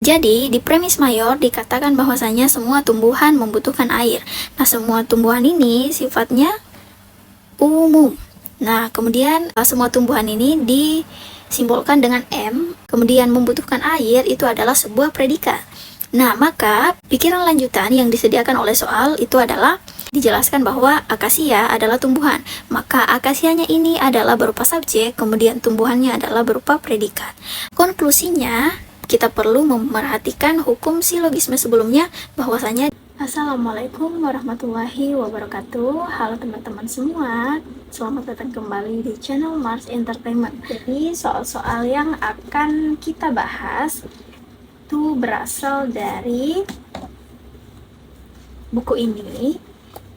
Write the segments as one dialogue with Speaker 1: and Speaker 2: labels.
Speaker 1: Jadi, di premis mayor dikatakan bahwasanya semua tumbuhan membutuhkan air. Nah, semua tumbuhan ini sifatnya umum. Nah, kemudian semua tumbuhan ini disimbolkan dengan M, kemudian membutuhkan air itu adalah sebuah predikat. Nah, maka pikiran lanjutan yang disediakan oleh soal itu adalah dijelaskan bahwa akasia adalah tumbuhan. Maka akasianya ini adalah berupa subjek, kemudian tumbuhannya adalah berupa predikat. Konklusinya, kita perlu memperhatikan hukum silogisme sebelumnya bahwasanya. Assalamualaikum warahmatullahi wabarakatuh. Halo teman-teman semua, selamat datang kembali di channel Mars Entertainment. Jadi soal-soal yang akan kita bahas itu berasal dari buku ini.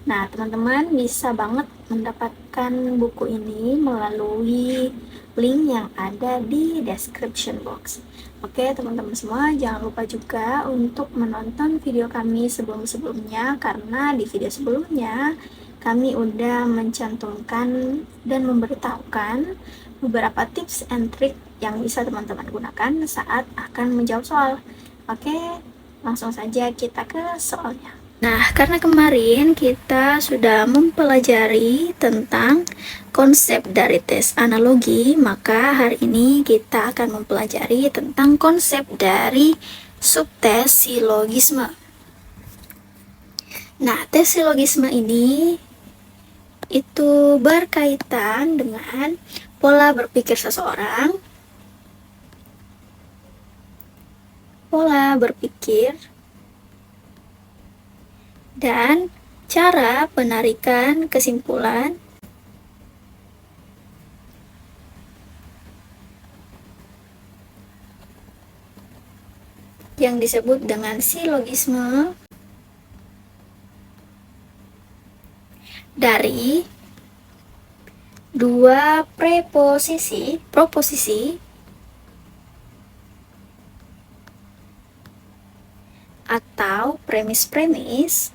Speaker 1: Nah, teman-teman bisa banget mendapatkan buku ini melalui link yang ada di description box. Oke, teman-teman semua, jangan lupa juga untuk menonton video kami sebelum-sebelumnya, karena di video sebelumnya kami udah mencantumkan dan memberitahukan beberapa tips and trick yang bisa teman-teman gunakan saat akan menjawab soal. Oke, langsung saja kita ke soalnya. Nah, karena kemarin kita sudah mempelajari tentang konsep dari tes analogi, maka hari ini kita akan mempelajari tentang konsep dari subtes silogisme. Nah, tes silogisme ini itu berkaitan dengan pola berpikir seseorang, dan cara penarikan kesimpulan yang disebut dengan silogisme dari dua proposisi atau premis-premis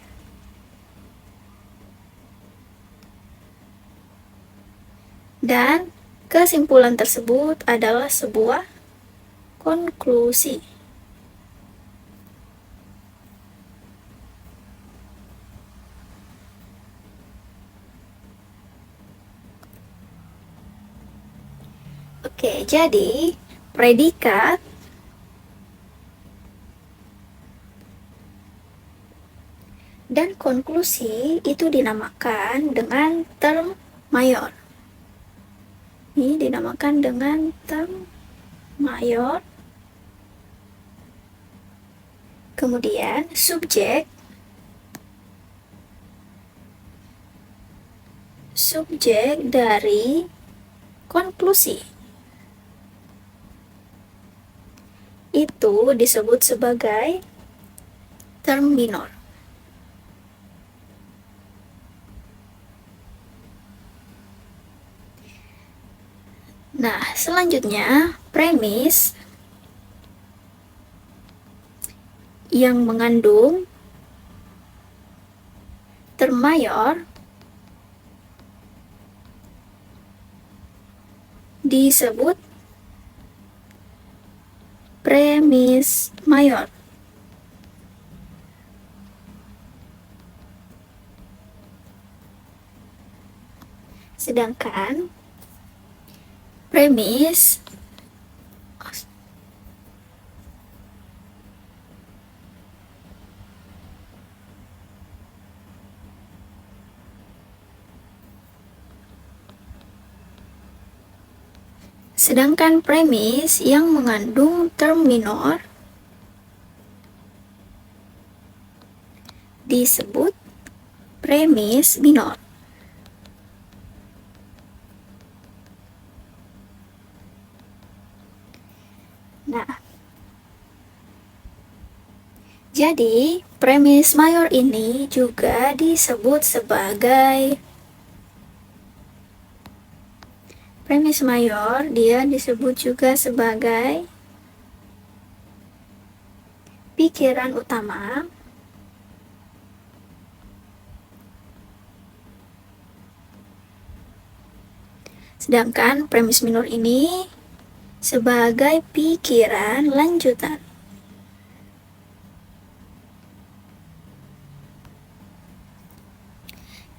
Speaker 1: dan kesimpulan tersebut adalah sebuah konklusi. Oke, jadi predikat dan konklusi itu dinamakan dengan term mayor. Ini dinamakan dengan term mayor. Kemudian subjek dari konklusi itu disebut sebagai term minor. Nah, selanjutnya premis yang mengandung term mayor disebut premis mayor. Sedangkan premis yang mengandung term minor disebut premis minor. Nah, jadi premis mayor ini juga disebut sebagai premis mayor, dia disebut juga sebagai pikiran utama sedangkan premis minor ini sebagai pikiran lanjutan.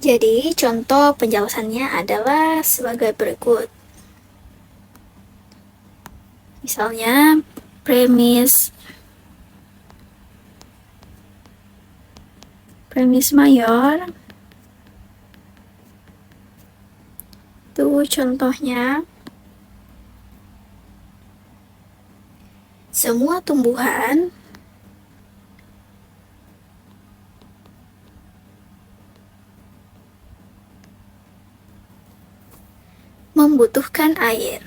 Speaker 1: Jadi, contoh penjelasannya adalah sebagai berikut. Misalnya, premis mayor itu contohnya semua tumbuhan membutuhkan air.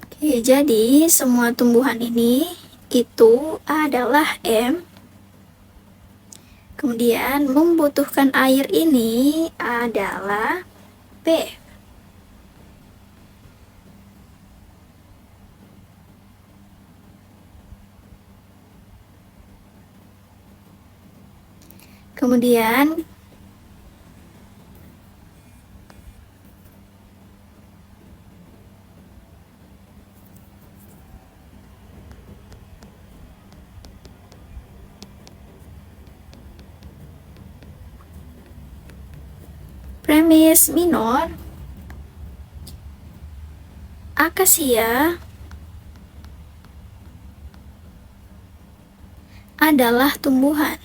Speaker 1: Oke, jadi semua tumbuhan ini itu adalah M. Kemudian membutuhkan air ini adalah P. Kemudian premis minor, akasia adalah tumbuhan.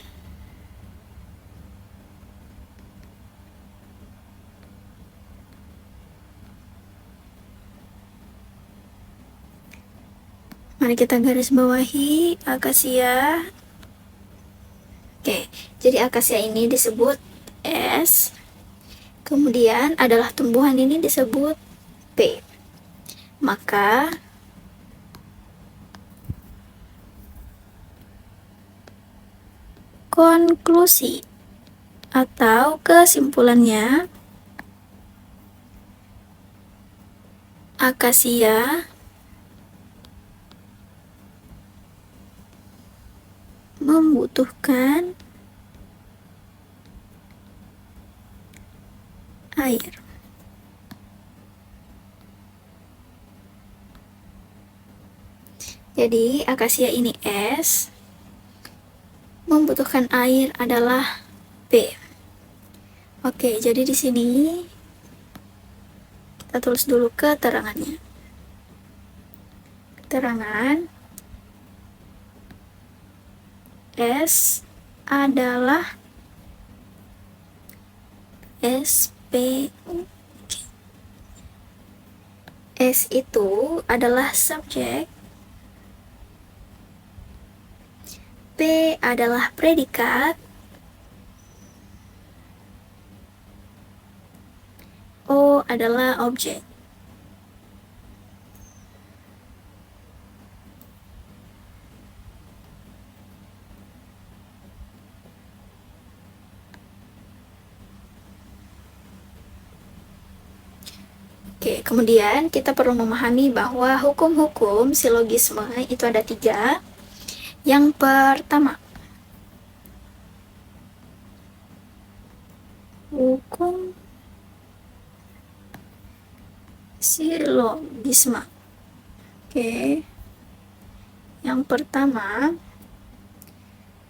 Speaker 1: Mari kita garis bawahi akasia. Oke, jadi akasia ini disebut S. Kemudian adalah tumbuhan ini disebut P. Maka konklusi atau kesimpulannya, akasia membutuhkan air. Jadi akasia ini S, membutuhkan air adalah P. Oke, jadi di sini kita tulis dulu keterangannya. Keterangan S adalah SP. S itu adalah subjek, P adalah predikat, O adalah objek. Oke, kemudian kita perlu memahami bahwa hukum-hukum silogisme itu ada 3. Yang pertama, hukum silogisme. Oke, yang pertama,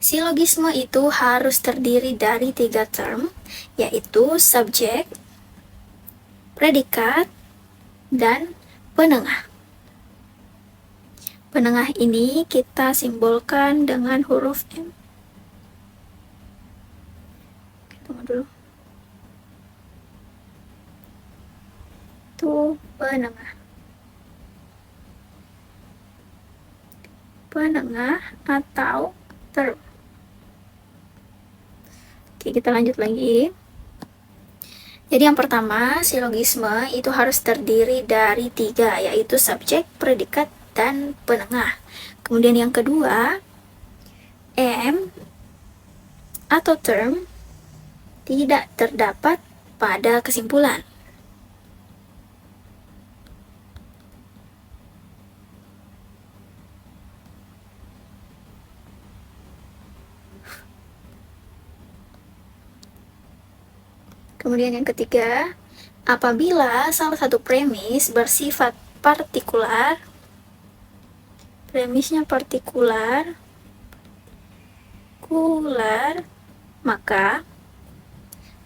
Speaker 1: silogisme itu harus terdiri dari 3 term, yaitu subjek, predikat, dan penengah. Penengah ini kita simbolkan dengan huruf M. Oke, tunggu dulu. Itu penengah. Penengah atau term. Oke, kita lanjut lagi. Jadi yang pertama, silogisme itu harus terdiri dari 3, yaitu subjek, predikat, dan penengah. Kemudian yang kedua, M atau term tidak terdapat pada kesimpulan. Kemudian yang ketiga, apabila salah satu premis bersifat partikular, premisnya partikular, maka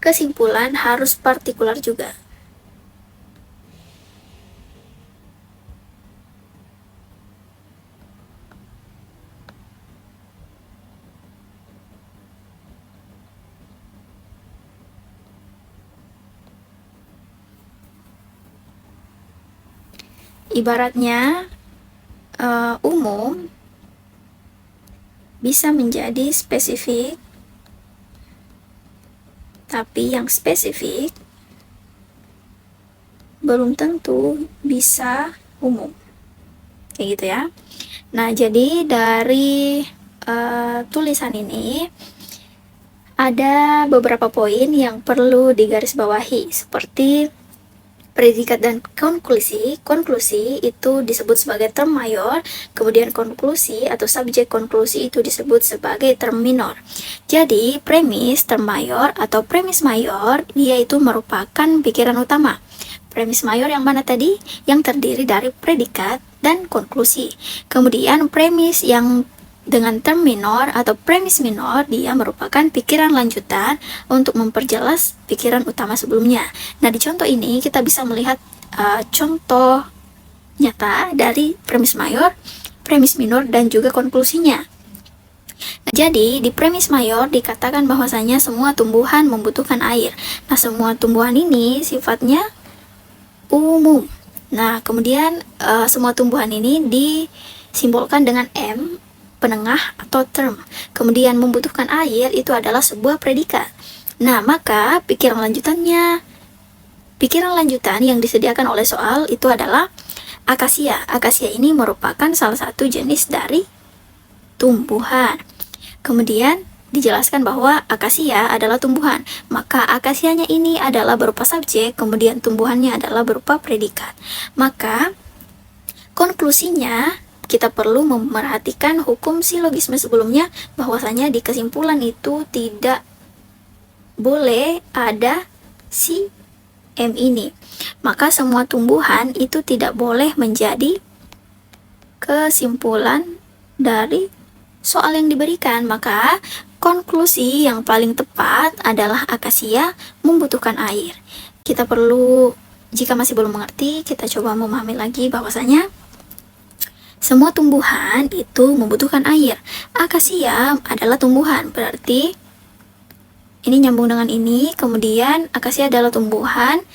Speaker 1: kesimpulan harus partikular juga. Ibaratnya umum bisa menjadi spesifik, tapi yang spesifik belum tentu bisa umum, kayak gitu ya. Nah, jadi dari tulisan ini ada beberapa poin yang perlu digarisbawahi, seperti predikat dan konklusi. Konklusi itu disebut sebagai term mayor, kemudian konklusi atau subjek konklusi itu disebut sebagai term minor. Jadi, premis term mayor atau premis mayor, dia itu merupakan pikiran utama. Premis mayor yang mana tadi? Yang terdiri dari predikat dan konklusi. Kemudian premis yang dengan term minor atau premis minor, dia merupakan pikiran lanjutan untuk memperjelas pikiran utama sebelumnya. Nah, di contoh ini kita bisa melihat contoh nyata dari premis mayor, premis minor, dan juga konklusinya. Nah, jadi di premis mayor dikatakan bahwasanya semua tumbuhan membutuhkan air. Nah, semua tumbuhan ini sifatnya umum. Nah, kemudian semua tumbuhan ini disimbolkan dengan M, penengah atau term. Kemudian membutuhkan air itu adalah sebuah predikat. Nah, maka pikiran lanjutan yang disediakan oleh soal itu adalah akasia. Akasia ini merupakan salah satu jenis dari tumbuhan. Kemudian dijelaskan bahwa akasia adalah tumbuhan, maka akasianya ini adalah berupa subjek, kemudian tumbuhannya adalah berupa predikat. Maka konklusinya kita perlu memerhatikan hukum silogisme sebelumnya, bahwasanya di kesimpulan itu tidak boleh ada si M ini. Maka semua tumbuhan itu tidak boleh menjadi kesimpulan dari soal yang diberikan. Maka konklusi yang paling tepat adalah akasia membutuhkan air. Kita perlu, jika masih belum mengerti, kita coba memahami lagi bahwasanya semua tumbuhan itu membutuhkan air. Akasia adalah tumbuhan, berarti ini nyambung dengan ini. Kemudian akasia adalah tumbuhan,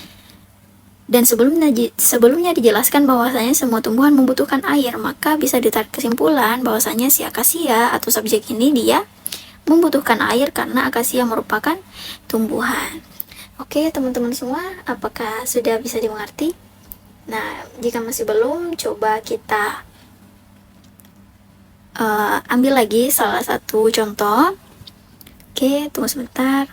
Speaker 1: dan sebelumnya dijelaskan bahwasanya semua tumbuhan membutuhkan air, maka bisa ditarik kesimpulan bahwasanya si akasia atau subjek ini dia membutuhkan air karena akasia merupakan tumbuhan. Oke, teman-teman semua, apakah sudah bisa dimengerti? Nah, jika masih belum, coba kita ambil lagi salah satu contoh. Oke, tunggu sebentar.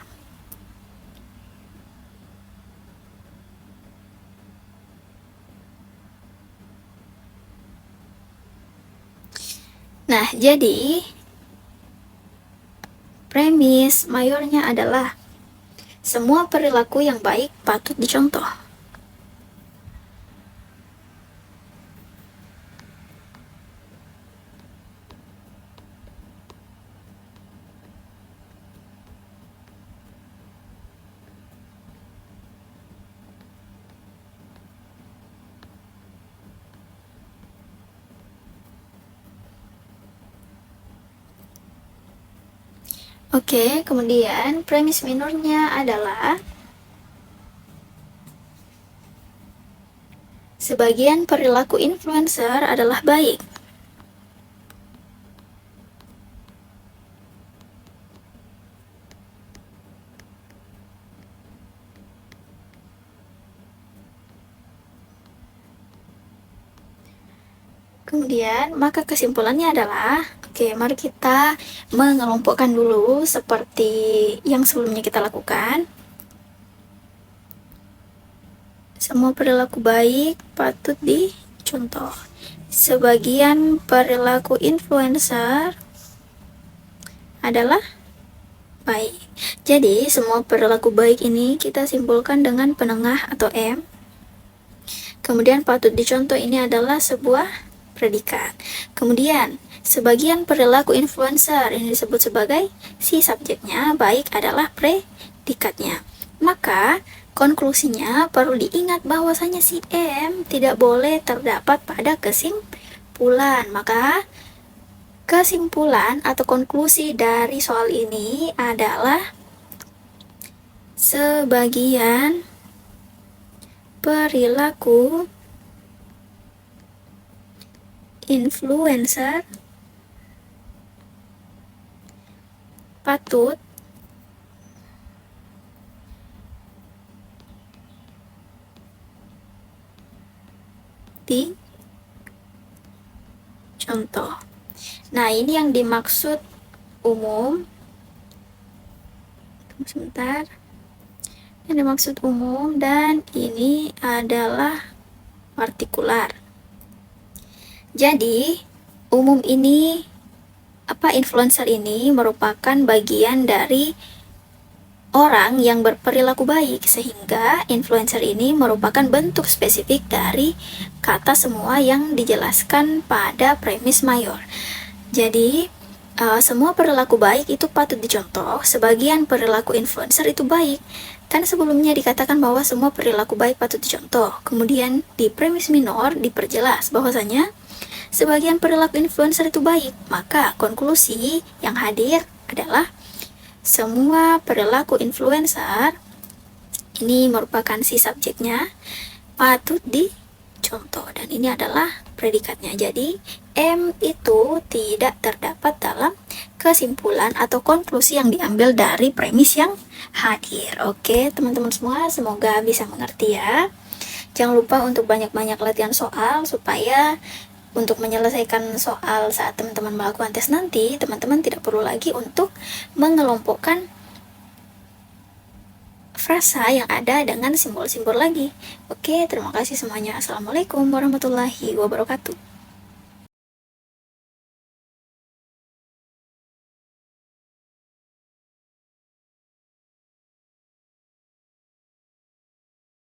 Speaker 1: Nah, jadi premis mayornya adalah semua perilaku yang baik patut dicontoh. Oke, kemudian premis minornya adalah sebagian perilaku influencer adalah baik. Kemudian, maka kesimpulannya adalah, oke, mari kita mengelompokkan dulu seperti yang sebelumnya kita lakukan. Semua perilaku baik patut dicontoh. Sebagian perilaku influencer adalah baik. Jadi, semua perilaku baik ini kita simpulkan dengan penengah atau M. Kemudian patut dicontoh ini adalah sebuah predikat. Kemudian, sebagian perilaku influencer ini disebut sebagai si subjeknya, baik adalah predikatnya. Maka, konklusinya perlu diingat bahwasanya si M tidak boleh terdapat pada kesimpulan. Maka, kesimpulan atau konklusi dari soal ini adalah sebagian perilaku influencer patut dicontoh. Nah, ini yang dimaksud umum. Tunggu sebentar. Yang dimaksud umum dan ini adalah partikular. Jadi, umum ini influencer ini merupakan bagian dari orang yang berperilaku baik, sehingga influencer ini merupakan bentuk spesifik dari kata semua yang dijelaskan pada premis mayor. Jadi, semua perilaku baik itu patut dicontoh, sebagian perilaku influencer itu baik. Kan sebelumnya dikatakan bahwa semua perilaku baik patut dicontoh. Kemudian di premis minor diperjelas bahwasanya sebagian perilaku influencer itu baik. Maka konklusi yang hadir adalah semua perilaku influencer ini merupakan si subjeknya patut dicontoh, dan ini adalah predikatnya. Jadi M itu tidak terdapat dalam kesimpulan atau konklusi yang diambil dari premis yang hadir. Oke, teman-teman semua, semoga bisa mengerti ya. Jangan lupa untuk banyak-banyak latihan soal supaya untuk menyelesaikan soal saat teman-teman melakukan tes nanti, teman-teman tidak perlu lagi untuk mengelompokkan frasa yang ada dengan simbol-simbol lagi. Oke, terima kasih semuanya. Assalamualaikum warahmatullahi wabarakatuh.